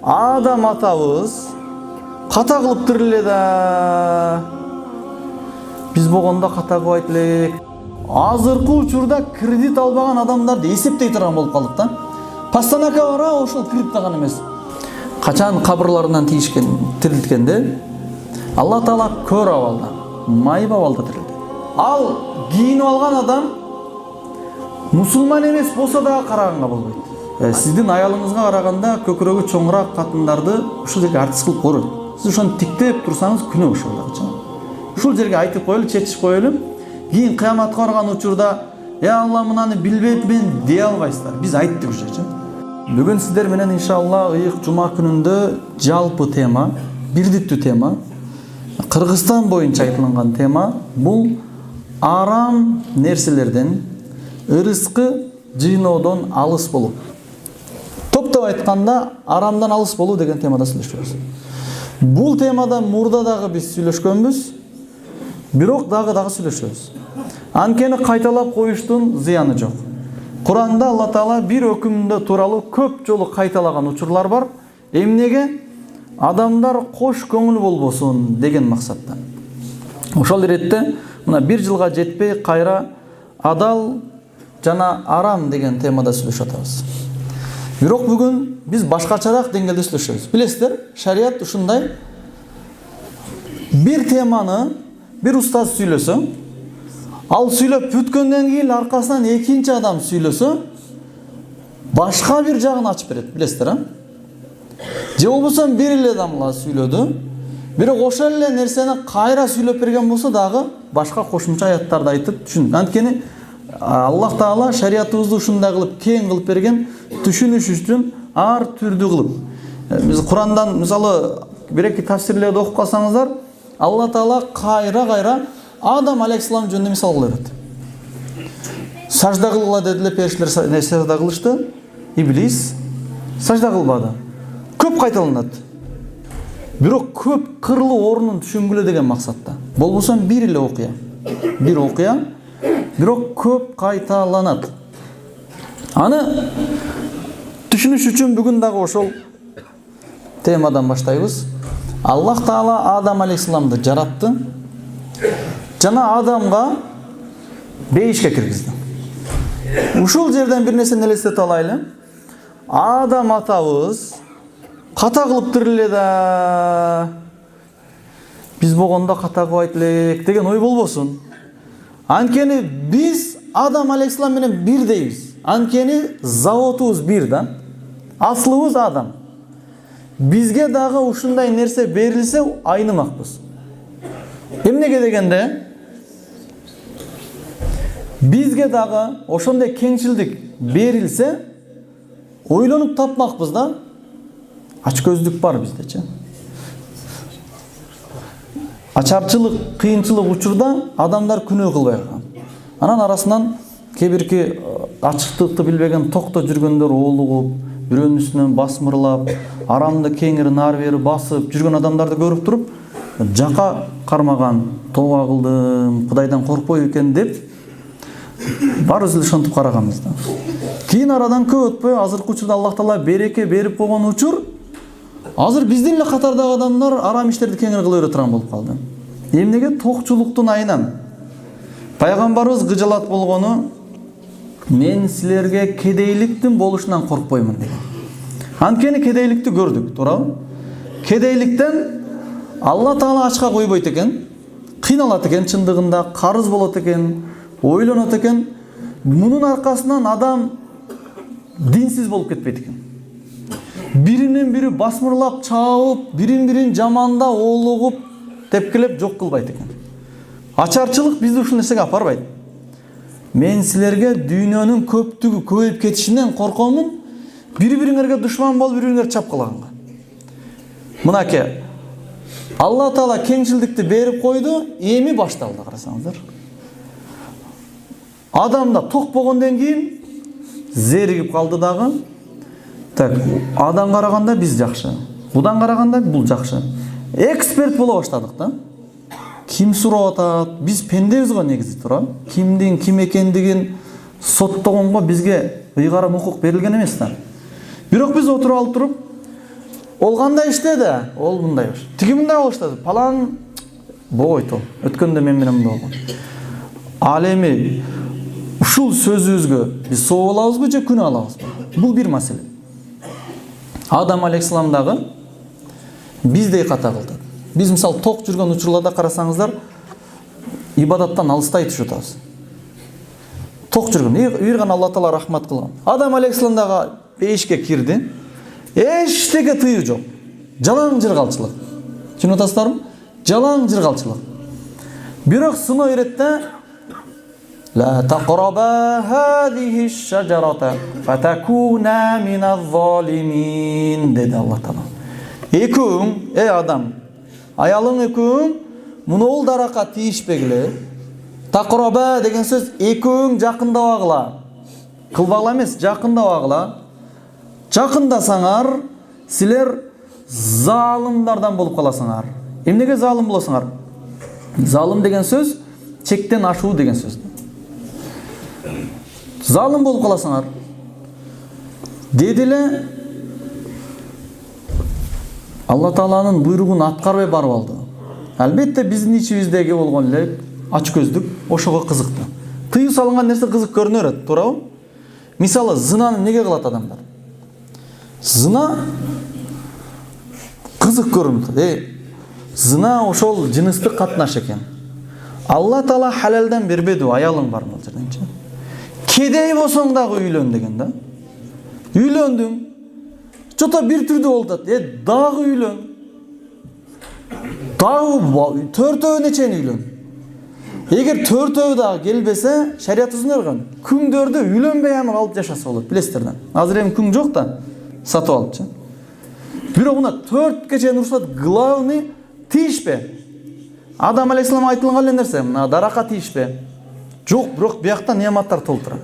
Адам атабыз ката кылып тириле да. Биз болгондо ката кылбайт элек. Азыркы учурда кредит албаган адамдарды эсептей турган болуп калдык да. Постанокко бара ошол кирип даган эмес. Качан кабырларынан тирилткенде Алла Таала көр абалда, майып абалда тирилди. Ал кийинип алган адам мусулман эмес болсо да караганга болбойт. Сиздин аялыңызга караганда көкүрөгү чоңураак катындарды ушул жерге артист кылып көрөт. Сиз ошону тиктеп турсаңыз күнөө ошол дагычы. Ушул жерге айтып коелу, чечип коелу. Кийин кыяматка барган учурда, Алла мынаны билбейт мен дей албайсыздар. Биз айттык ушучу. Бүгүн сиздер менен иншалла ыйык жума күнүндө жалпы тема, бирдиктүү тема, Кыргызстан боюнча айтылган тема бул арам нерселерден, ырыскы жыйноодон алыс болуу. Топтоп айтканда арамдан алыс болуу деген темада сүйлөшөбүз. Бул темада мурда дагы биз сүйлөшкөнбүз, бирок дагы сүйлөшөбүз. Анткени кайталап коюштун зыяны жок. Куранда Алла Таала бир өкүмдө тууралуу көп жолу кайталаган учурлар бар. Эмнеге? Адамдар кош көңүл болбосун деген максатта. Ошол иретте мына бир жылга жетпей кайра адал жана арам деген темада сүйлөшүп атабыз. Бирок бүгүн биз башкачараак деңгээлде сүйлөшөбүз. Билесиздер, шарият ушундай. Бир теманы бир устаз сүйлөсө, ал сүйлөп бүткөндөн кийин аркасынан экинчи адам сүйлөсө, башка бир жагын ачып берет, билесиздер, а? Же болбосо бир эле адам сүйлөдү, бирок ошол эле нерсени кайра сүйлөп берген болсо дагы башка кошумча аяттарды айтып түшүндүк. Анткени Аллах Таала шариятыбызды ушундай кылып кең кылып берген, түшүнүш үчүн ар түрдүү кылып. Биз Курандан мисалы бир-эки тафсирлерди окуп калсаңыздар, Алла Таала кайра Адам алейхиссалам жөнүндө мисал кылып. Сажда кылгыла дедилер, периштелер сажда кылышты, Иблис сажда кылбады. Көп кайталанат. Бирок көп кырлуу орнун түшүнгүлө деген максатта. Болбосо бир эле окуя. Бир окуя, бирок көп кайталанат. Аны түшүнүш үчүн бүгүн дагы ошол темадан баштайбыз. Аллах Таала Адам алейхиссаламды жаратты. Жана Адамга бейишке киргизди. Ушул жерден бир нерсени элестетип алайлы. Адам атабыз ката кылып тириле да. Биз болгондо ката кылбайт элек деген ой болбосун. Анткени биз Адам алейхиссалам менен бир дейбиз. Анткени заводубуз бир да. Аслыбыз Адам. Бизге дагы ушундай нерсе берилсе айнымакпыз. Эмнеге дегенде, бизге дагы ошондой кеңчилдик берилсе, ойлонуп тапмакпыз да. Ачкөздүк бар биздечи. Ачарчылык, кыйынчылык учурда адамдар күнөө кылбай калган. Анан арасынан кебирки ачыктыкты билбеген токто жүргөндөр оолугуп, бирөөнүн үстүнөн басмырлап, арамды кеңири нары бери басып жүргөн адамдарды көрүп туруп, жака кармаган, тооба кылдым, Кудайдан коркпойт экен деп баарыбыз эле ошентип караганбыз да. Кийин арадан көп өтпөй, азыркы учурда Аллах Таала береке берип койгон учур, азыр биздин эле катардагы адамдар арам иштерди кеңири кыла бере турган болуп калды. Эмнеге? Токчулуктун айынан. Пайгамбарыбыз кыжалат болгону, мен силерге кедейликтин болушунан коркпоймун деген. Анткени кедейликти көрдүк, туурабы? Кедейликтен Алла Таала ачка койбойт экен, кыйналат экен, чындыгында карыз болот экен, ойлонот экен. Мунун аркасынан адам динсиз болуп кетпейт экен. Биринен бири басмырлап, чабып, бирин жамандап, оолугуп, тепкилеп жок кылбайт экен. Ачарчылык бизди ушул нерсеге апарбайт. Мен силерге дүйнөнүн көптүгү көбөйүп кетишинен коркомун, бири-бириңерге душман болуп, бири-бириңерди чапкылаганга. Мынаке, Алла Таала кеңчилдикти берип койду, эми башталды, карасаңыздар. Адамда ток болгондон кийин зеригип калды дагы. Так, Адам караганда биз жакшы. Будан караганда бул жакшы. Эксперт боло баштадык да. Ким сурап атат? Биз пендебиз го негизи, туура. Кимдин ким экендигин соттогонго бизге ыйгарым укук берилген эмес да. Бирок биз отуруп алып туруп, Ол кандай иштеди? Ол мындай болуш. Тиги мындай болушту. Палан богойт ол. Өткөндө мен менен мындай болгон. Ал эми ушул сөзүбүзгө биз соо алабызбы же күнөө алабызбы? Бул бир маселе. Адам алейхиссалам дагы биздей ката кылды. Биз мисалы ток жүргөн учурларда карасаңыздар, ибадаттан алыстай түшүп атабыз. Ток жүргөн, бир гана Алла Таала рахмат кылган. Адам алейхиссалам дагы бейишке кирди. Эчтеке тыйы жок. Жалаң жыргалчылык. Түшүнүп атасыздарбы? Жалаң жыргалчылык. Бирок сыноо иретте لا تقربا هذه الشجرة فتكونا من الظالمين dedi Allah Taala. Ekөөң, адам, аялың ekөөң мунул даракка тийишпегиле. Тaqroba деген сөз экөөң жакындабагыла. Кылбагыла эмес, жакындабагыла. Жакындасаңар, силер залымдардан болуп каласыңар. Эмнеге залым болосуңар? Залым деген сөз чектен ашуу деген сөз. Залым болуп каласыңар. Дедиле Алла Тааланын буйругун аткарбай барып алды. Албетте биздин ичибиздеги болгон эле ач көздүк ошого кызыкты. Тыйып салынган нерсе кызык көрүнөр, туурабы? Мисалы, зынаны неге кылат адамдар? Зына кызык көрүнөт. Зына ошол жыныстык катнаш экен. Алла Таала халалдан бербеди, аялың бар бул жерденчи. Кедей болсоң дагы үйлөн деген да. Үйлөндүң. Чото бир түрдүү болот. Дагы үйлөн. Дагы төртөөнө чейин үйлөн. Эгер төртөө дагы келбесе, шарият үзүнөргөн. Күңдөрдү үйлөнбөй амыр алып жашаса болот, билесиздер. Азыр эми күң жок да, сатып алыпчы. Бирок мына 4 чейин урушат, главный тийишпе. Адам алейхиссалам айтылган эле нерсе, мына даракка тийишпе. Жок, бирок биякта неаматтар толтура.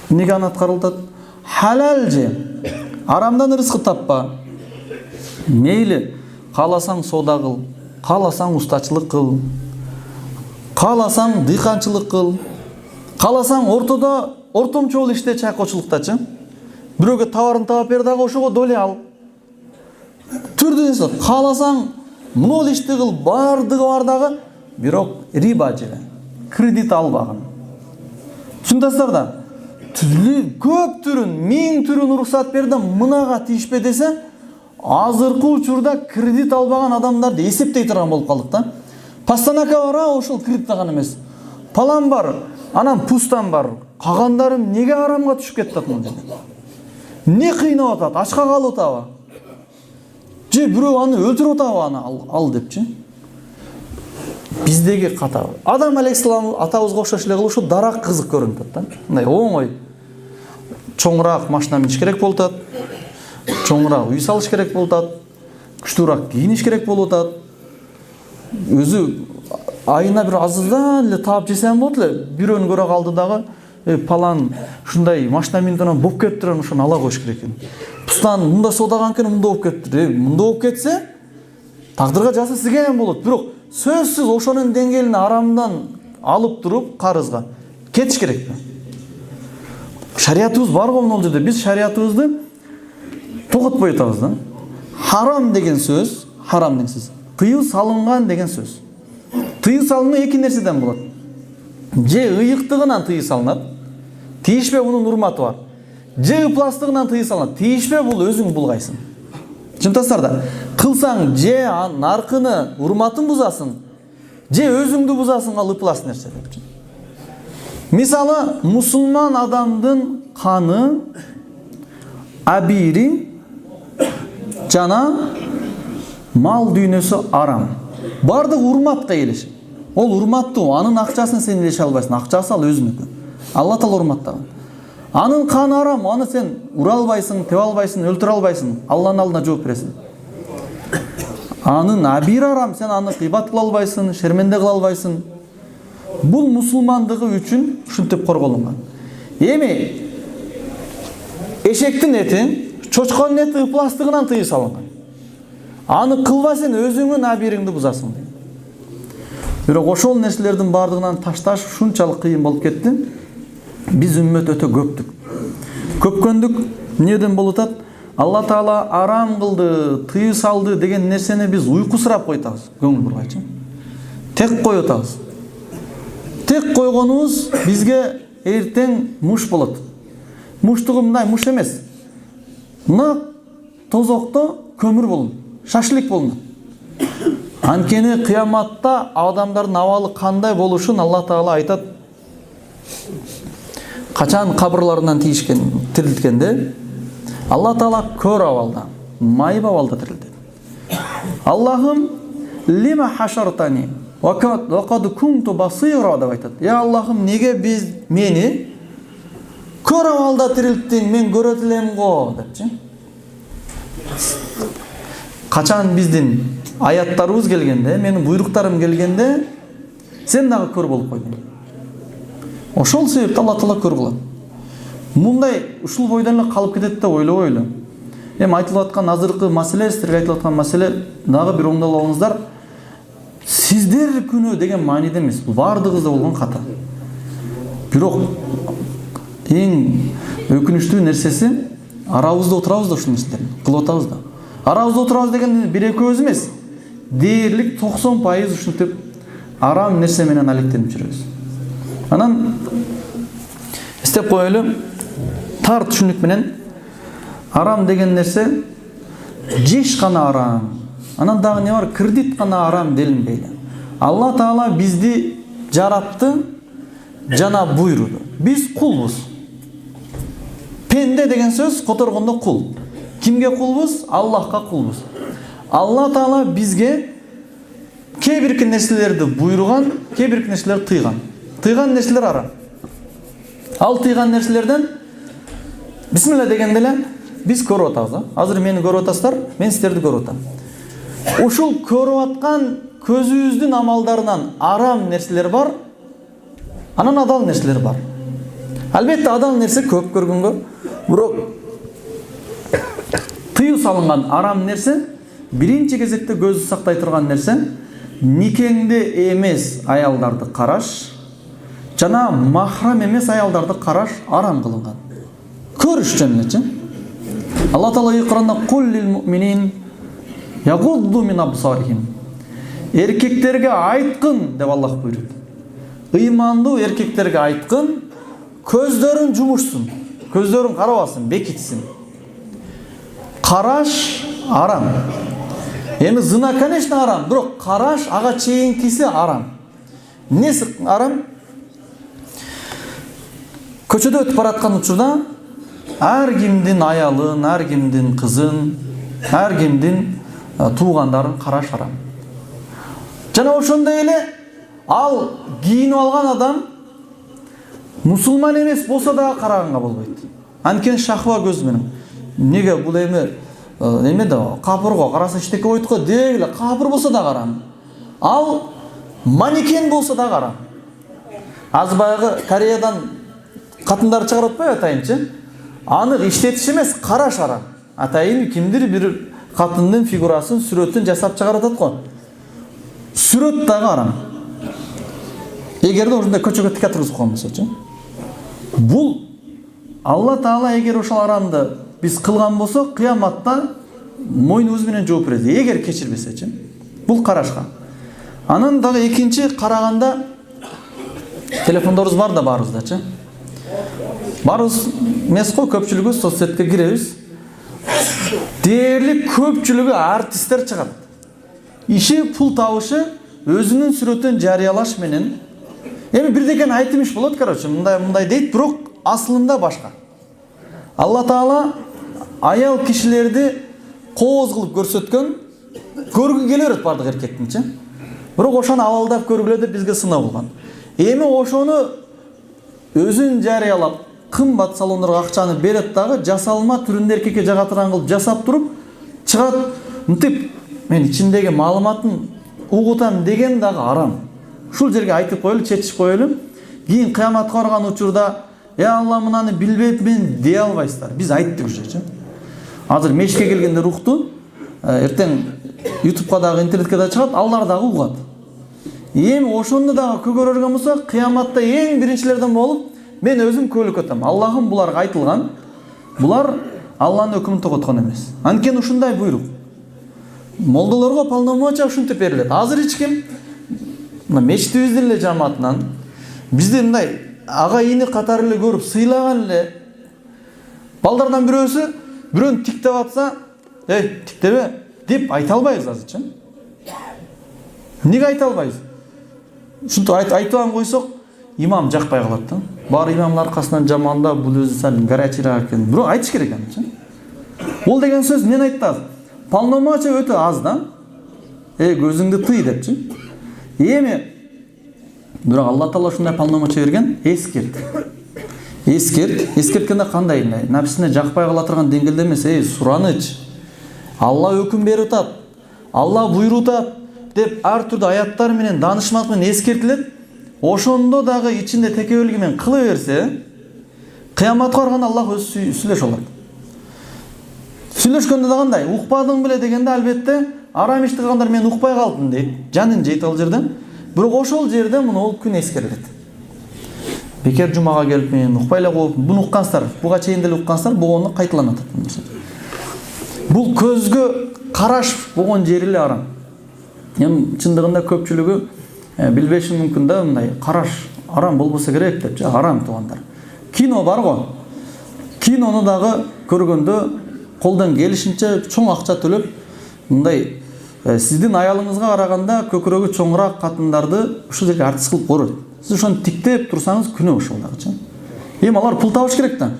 Неге аны аткарылат? Халал же. Арамдан рызкы таппа. Мейли, кааласаң соода кыл, кааласаң устачылык кыл, кааласаң дыйканчылык кыл, кааласаң ортодо ортомчол иште чайкоочулуктачы. Бирөөгө товарын таап бер дагы ошого доле ал. Түрдүү нерсе. Кааласаң мынол ишти кыл, бардыгы бар дагы, бирок риба же. Кредит албагын. Түшүндүңүздөр да? Көп түрүн, 1000 түрүн уруксат берди, мынага тийишпе десе, азыркы учурда кредит албаган адамдарды эсептей турган болуп калдык да. Постанока бар, ошол кредит алган эмес. Палан бар, анан пустан бар. Кагандарым неге арамга түшүп кетти атман жерде? Не кыйнап атат? Ачка калып атабы? Же бирөө аны өлтүрүп атабы аны ал депчи? Биздеги ката. Адам алейхиссалам атабызга окшош эле кылып ушу дарак кызык көрүнүп атат да. Мындай оңой. Чоңураак машина миниш керек болуп атат. Чоңураак үй салыш керек болуп атат. Күчтүүрөөк кийиниш керек болуп атат. Өзү айына бир азыздан эле таап жесем болот эле. Бирөөнү көрө калды дагы, палан ушундай машина минип анан болуп кетиптир, ошону ала коюш керек экен. Пустан мында соодаган экен, мында болуп кетиптир. Мында болуп кетсе, тагдырга жаза сиген болот. Бирок сөзсүз ошонун деңгээлин арамдан алып туруп карызга кетиш керек. Шариятыбыз бар го могул жерде. Биз шариятыбызды тоготпой атабыз да. Харам деген сөз, тыйыл салынган деген сөз. Тыйыл салынган эки нерседен болот. Же ыйыктыгынан тыйыл салынат. Тийишпе, мунун урматы бар. Же ыпластыгынан тыйыл салынат. Тийишпе, бул өзүң булгайсың. Чынтасыздар да, кылсаң же наркыны, урматын бузасың, же өзүңдү бузасың, ал ыплас нерсе деп. Мисалы, мусулман адамдын каны, абири жана мал дүйнөсү арам. Бардык урматка келиши. Ол урматтуу, анын акчасын сен илеше албайсың. Акчасы ал өзүнүкү. Алла Таала урматтаган. Анын каны арам, аны сен ура албайсың, тебе албайсың, өлтүрө албайсың. Алланын алдына жооп бересиң. Анын абир арам, сен аны кыйбат кыла албайсың, шерменде кыла албайсың. Бул мусулмандыгы үчүн ушинтип корголунган. Эми эшектин эти, чочконун эти ыпластыгынан тыйып салынган. Аны кылба, сен өзүңүн абириңди бузасың. Бирок ошол нерселердин бардыгынан ташташ ушунчалык кыйын болуп кетти. Биз үммөт өтө көптүк. Көпкөндүк неден болуп атат? Алла Таала арам кылды, тыюу салды деген нерсени биз уйкусурап койтабыз, көңүл бургайчы. Тек коюп атабыз. Тек койгонубуз бизге эртең муш болот. Муштугу мындай муш эмес. Мына тозокто көмүр болун, шашлык болун. Анткени кыяматта адамдардын абалы кандай болушун Алла Таала айтат. Качан кабырларынан тирилткенде Алла Таала көр абалда, майып абалда тирилди. Аллахым лима хашартани ва кад кунту басира деп айтат. Я Аллахым, неге мени көр абалда тирилттиң, мен көрөт элем го депчи. Качан биздин аяттарыбыз келгенде, менин буйруктарым келгенде, сен дагы көр болуп койдуң. Ошол себептен Алла Таала көр кылат. Мындай ушул бойдон эле калып кетет деп ойлобойлу. Эми айтылып аткан азыркы маселе, сиздерге айтылып аткан маселе дагы бир оңдоп алыңыздар. Сиздер күнөө деген мааниде эмес, бул бардыгыбызда болгон ката. Бирок эң өкүнүчтүү нерсеси, арабызда отурабыз да ушул нерселерди кылып атабыз да. Арабызда отурабыз деген бир экөөбүз эмес, дээрлик 90% ушинтип арам нерсе менен алектенип жүрөбүз. Анан эстеп коелу, тар түшүнүк менен арам деген нерсе жеш гана арам. Анан дагы не бар? Кредит гана арам делинбейли. Алла Таала бизди жаратты, жана буйруду. Биз кулбуз. Пенде деген сөз которгондо кул. Кимге кулбуз? Аллахка кулбуз. Алла Таала бизге кээ бир нерселерди буйруган, кээ бир нерселерди тыйган. Тыйган нерселер арам. Ал тыйган нерселерден бисмилла дегенде эле биз көрүп атабыз. Азыр мени көрүп атасыздар, мен сиздерди көрүп атам. Ушул көрүп аткан көзүбүздүн амалдарынан арам нерселер бар, анан адал нерселер бар. Албетте адал нерсе көп көргөнгө, бирок тыюу салынган арам нерсе биринчи кезекте көздү сактай турган нерсе никеңде эмес аялдарды караш жана махрам эмес аялдарды караш арам кылынган. Көрүш жөнүнчө. Алла Таала Кур'анда кул лил муъминин ягудду мин абсарихим. Эркектерге айткын деп Аллах буйруйт. Ыймандуу эркектерге айткын, көздөрүн жумушсун, көздөрүн карабасын, бекитсин. Караш арам. Эми зына конечно арам, бирок караш ага чейинкиси арам. Эмнеси арам? Көчөдө өтүп бараткан учурда ар кимдин аялын, ар кимдин кызын, ар кимдин туугандарын караш арам. Жана ошондой эле ал кийинип алган адам мусулман эмес болсо дагы караганга болбойт. Анткени шахва көз менен. Неге бул эме да капырго караса эчтеке болот го, дегиле капыр болсо дагы арам. Ал манекен болсо дагы арам. Аз баягы Кореядан катындар чыгарып атпайбы атайынчы? Аны иштетиш эмес, караш арам. Атайын кимдир бир катындын фигурасын, сүрөтүн жасап чыгарып атат го. Сүрөт дагы арам. Эгерде ошондой көчөгө тике тургузуп койгон болсочу. Бул Алла Таала эгер ошол арамды биз кылган болсок, кыяматта мойнубуз менен жооп берет. Эгер кечирбесечи. Бул карашка. Анан дагы экинчи караганда телефондорубуз бар да баарыбыздачы. Барыбыз эмес го, көпчүлүгүбүз соцсетке киребиз. Дээрлик көпчүлүгү артисттер чыгат. Иши пул табышы өзүнүн сүрөтүн жарыялаш менен. Эми бирдекени айтып иш болот, короче, мындай дейт, бирок асылында башка. Алла Таала аял кишилерди кооз кылып көрсөткөн, көргү келе берет бардык эркектинчи. Бирок ошону абалдап көргүлө деп бизге сыноо болгон. Эми ошону өзүн жарыялап, кымбат салондорго акчаны берет дагы, жасалма түрүндө эркекке жагатырган кылып жасап туруп чыгат. Мынтип мен ичиндеги маалыматын угутам деген дагы арам. Ушул жерге айтып коелу, чечип коелу. Кийин кыяматка барган учурда, Алла мынаны билбепмин дей албайсыздар. Биз айттык уже. Азыр мешке келгенде рухту, эртең YouTube'га дагы, интернетке дагы чыгат, алар дагы угат. Эми ошону дагы көгөрөргөн болсо, кыяматта эң биринчилерден болуп, мен өзүм көөлүк өтөм. Аллахым буларга айтылган. Булар Алланын өкүмүн тоготкон эмес. Анткени ушундай буйрук. Молдолорго полномочия ушинтип берилет. Азыр эч ким мына мечитибиздин эле жамаатынан бизди мындай ага ини катары эле көрүп сыйлаган эле балдардан бирөөнү тиктеп атса, тиктебе деп айта албайбыз азырчы. Неге айта албайбыз? Ушинтип айтып койсок, имам жакпай калат да. Бар имамдын аркасынан жаманда бул өзү сал горячийраак экен. Бирок айтыш керек анчы. Ол деген сөз эмнени айтты азыр? Полномочия өтө аз да. Көзүңдү тый депчи. Эми бирок Алла Таала ушундай полномочия берген, эскерткенде кандай написине жакпай кала турган деңгээлде эмес, сураныч. Алла өкүм берип атат, Алла буйруп атат деп ар түрдүү аяттар менен даанышмак менен эскертилет. Ошондо дагы ичинде текебелги менен кыла берсе, кыяматка барганда Аллах өзү сүйлөшө алат. Сүйлөшкөндө да кандай? Укпадың беле дегенде албетте арам ишти кылгандар мен укпай калдым дейт. Жанын жейт ал жерде. Бирок ошол жерде муну ол күн эскерилет. Бекер жумага келип мен укпай эле коюп, буну уккансыздар, буга чейин деле уккансыздар, болгону кайталанат. Бул көзгө караш болгон жери эле арам. Эми чындыгында көпчүлүгү билбеши мүмкүн да, мындай караш арам болбосо керек деп, арам туугандар. Кино бар го. Кинону дагы көргөндө колдон келишинче чоң акча төлөп, мындай сиздин аялыңызга караганда көкүрөгү чоңураак катындарды ушул жерге артист кылып коет. Сиз ошону тиктеп турсаңыз күнөө ошол дагычы. Эми алар пул табыш керек да.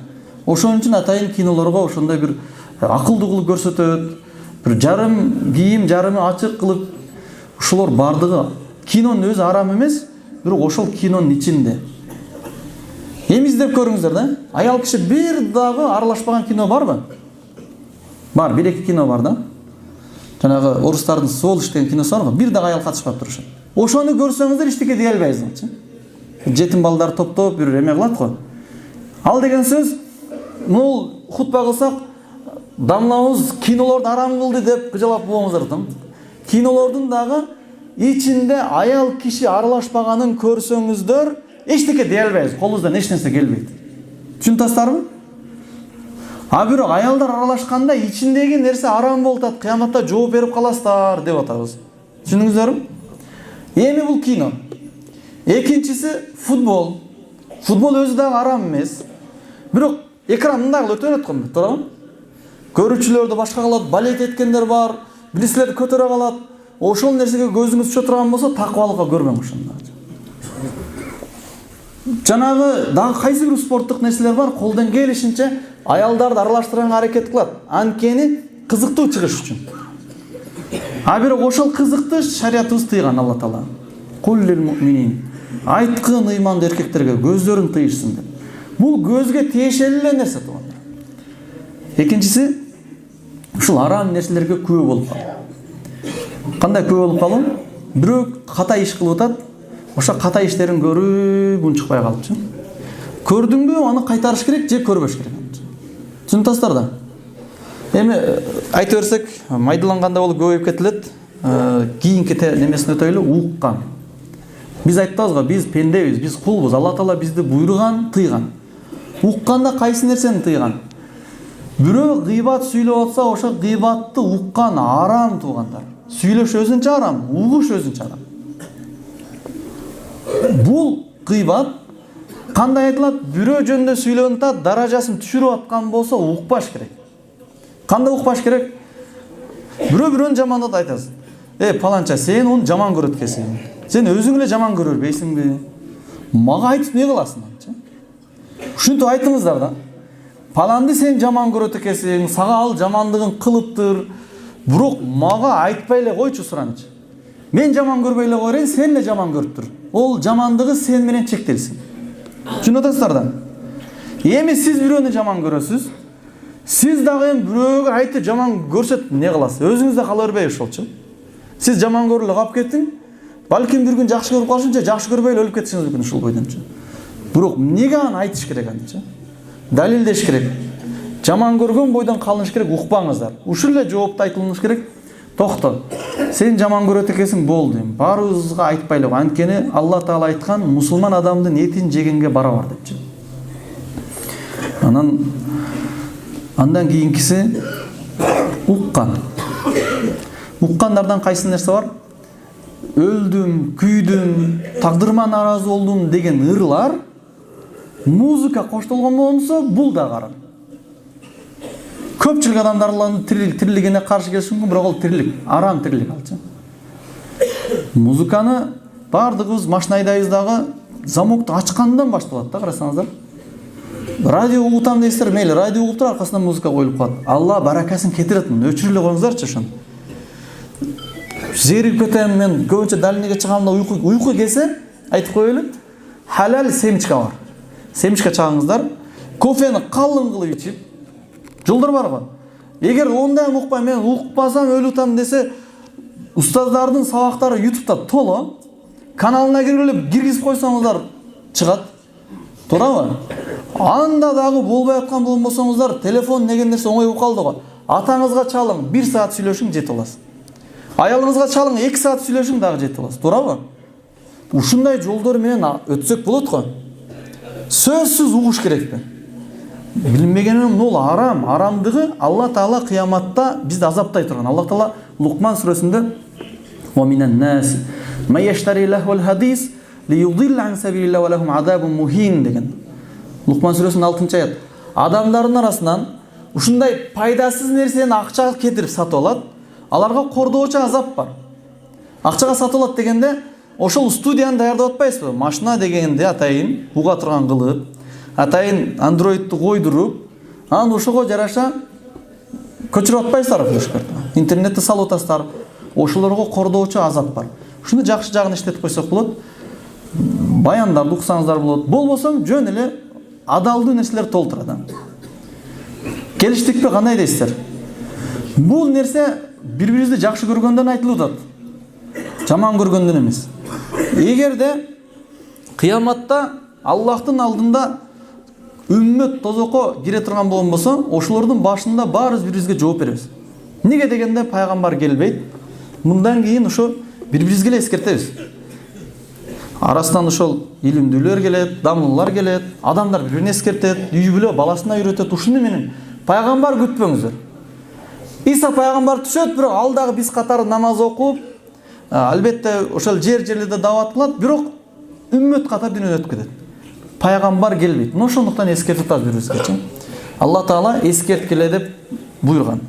Ошон үчүн атайын кинолорго ошондой бир акылдуу кылып көрсөтөт, бир жарым кийим, жарымы ачык кылып, ушулар бардыгы кинонун өзү арам эмес, бирок ошол кинонун ичинде. Эми издеп көрүңүздөр да. Аял киши бир дагы аралашпаган кино барбы? Бар, бир-эки кино бар да. Жанагы орустардын Сволочь деген киносу бар го, бир дагы аял катышпап турушат. Ошону көрсөңүздөр эчтеке дей албайсызчы. Жетим балдар топтоп бир эме кылат го. Ал деген сөз, бул хутба кылсак, дамлабыз кинолорду арам кылды деп кыжалап болуңуздар да. Кинолордун дагы ичинде аял киши аралашпаганын көрсөңүздөр эчтеке дей албайсыз. Колуңуздан эч нерсе келбейт. Түшүнүптүрсүздарбы? А бирок аялдар аралашканда ичиндеги нерсе арам болуп атат, кыяматта жооп берип каласыздар деп атабыз. Түшүндүңүздөрбү? Эми бул кино. Экинчиси футбол. Футбол өзү дагы арам эмес. Бирок экран мындай кылып өтө берет го, туурабы? Көрүүчүлөрдү башка кылат, балет эткендер бар, билсилер көтөрө калат. Ошол нерсеге көзүңүз түшө турган болсо, такыбалыкка көрмөң ошондо. Жанагы дагы кайсы бир спорттук нерселер бар, колдон келишинче аялдарды аралаштырганга аракет кылат. Анткени кызыктуу чыгыш үчүн. А бирок ошол кызыкты шариятыбыз тыйган Алла Таала. Куллил муъминин. Айткын ыймандуу эркектерге көздөрүн тыйышсын деп. Бул көзгө тиешелүү эле нерсе туугандар. Экинчиси, ушул арам нерселерге күбө болуп калуу. Кандай күбө болуп калуу? Бирөө ката иш кылып атат, ошо ката иштерин көрүп унчукпай калыпчы. Көрдүңбү, аны кайтарыш керек же көрбөш керек. Түшүнүптүрсүздар да. Эми айта берсек, майдалангандай болуп көбөйүп кетилет. Кийинки немесин өтөйлү, уккан. Биз айтабыз го, биз пендебиз, биз кулбуз. Алла Таала бизди буйруган, тыйган. Укканда кайсы нерсени тыйган? Бирөө гыйбат сүйлөп атса, ошо гыйбатты уккан арам туугандар. Сүйлөш өзүнчө арам, угуш өзүнчө арам. Бул гыйбат кандай айтылат? Бирөө жөнүндө сүйлөнүп атат, даражасын түшүрүп аткан болсо укпаш керек. Кандай укпаш керек? Бирөө бирөөнү жамандап айтасың. Паланча, сен onu жаман көрөт экенсиң. Сен өзүң эле жаман көрө бербейсиңби? Мага айтып не кыласың? Ушинтип айтыңыздар да. Паланды сен жаман көрөт экенсиң, сага ал жамандыгын кылыптыр. Бирок мага айтпай эле койчу суранчы. Мен жаман көрбөй эле коерейин, сен эле жаман көрүптүр. Ол жамандыгы сен менен чектелсин. Түшүнүп атасыздар да. Эми сиз бирөөнү жаман көрөсүз. Сиз дагы бирөөгө айтып жаман көрсөтүп не кыласыз? Өзүңүздө кала бербейби ошолчу? Сиз жаман көрүп калып кеттиң. Балким бир күн жакшы көрүп калышынча, жакшы көрбөй эле өлүп кетишиңиз мүмкүн ушул бойдончу. Бирок эмнеге аны айтыш керек анчы? Далилдеш керек. Жаман көргөн бойдон калыныш керек, укпаңыздар. Ушул эле жоопту айтылыш керек. Токто. Сен жаман көрөт экенсиң, болду. Баарыбызга айтпай эле. Анткени Алла Таала айткан, мусулман адамдын этин жегенге барабар депчи. Анан Андан кийинкиси уккан. Уккандардан кайсы нерсе бар? Өлдүм, күйдүм, тагдырыма наразы болдум деген ырлар музыка коштолгон болсо бул да карап. Көпчүлүк адамдардын тирилигине каршы келиши мүмкүн, бирок ал тирилик, арам тирилик алчы. Музыканы бардыгыбыз машина айдайбыз дагы замокту ачкандан башталат да, карасаңыздар. Радио угутам дейсиздер, мейли, радио угуп туруп аркасынан музыка коюлуп калат. Алла баракасын кетирет муну, өчүрүп эле коюңуздарчы ошону. Зеригип кетем, мен көбүнчө дальныйга чыгам да уйку келсе, айтып коелу, халал семечка бар. Семечка чагыңыздар, кофени калың кылып ичип, жолдор бар го. Эгер ондайм укпай, мен укпасам өлүп атам десе, устаздардын сабактары YouTube'да толо, каналына киргизип койсоңуздар чыгат. Туурабы? Анда дагы болбой аткан болбосоңуздар, телефон деген нерсе оңой болуп калды го. Атаңызга чалың, 1 саат сүйлөшүң, жетип аласыз. Аялыңызга чалың, 2 саат сүйлөшүң, дагы жетип аласыз. Туурабы? Ушундай жолдор менен өтсөк болот го. Сөзсүз угуш керекпи? Билинбегенин бул арам, арамдыгы Алла Таала кыяматта бизди азаптай турган. Алла Таала Лукман сүрөсүндө "Ва минан нас ма яштари лахвал хадис лiyudilla an sabilillah wa lahum azabun muhin" деген. Лукман сүрөсүнүн 6-аят. Адамдардын арасынан ушундай пайдасыз нерсени акчага кетирип сатып алат. Аларга кордоочу азап бар. Акчага сатып алат дегенде, ошол студияны даярдап атпайсызбы? Машина дегенде атайын уга турган кылып, атайын андроидду койдуруп, анан ошого жараша көчүрүп атпайсыздар флешкарта. Интернетти салып атасыздар. Ошолорго кордоочу азап бар. Ушуну жакшы жагын иштетип койсок болот. Баяндарды уксаңыздар болот. Болбосо жөн эле адалдуу нерселер толтурат. Келиштикпи, кандай дейсиздер? Бул нерсе бири-бирибизди жакшы көргөндөн айтылып атат. Жаман көргөндөн эмес. Эгерде кыяматта Аллахтын алдында үммөт тозокко кире турган болсо, ошолордун башында баарыбыз бири-бирибизге жооп беребиз. Неге дегенде пайгамбар келбейт. Мындан кийин ошо бири-бирибизге эле эскертебиз. Арасынан ошол илимдүүлөр келет, дамлуулар келет, адамдар бири-бирине эскертет, үй бүлө баласына үйрөтөт. Ушуну менен пайгамбар күтпөңүздөр. Иса пайгамбар түшөт, бирок ал дагы биз катары намаз окуп, албетте ошол жерлерде дават кылат, бирок үммөт катары дүйнөдөн өтүп кетет. Пайгамбар келбейт. Ошондуктан эскертип атабыз бири-бирибизге. Алла Таала эскерткиле деп буйрган.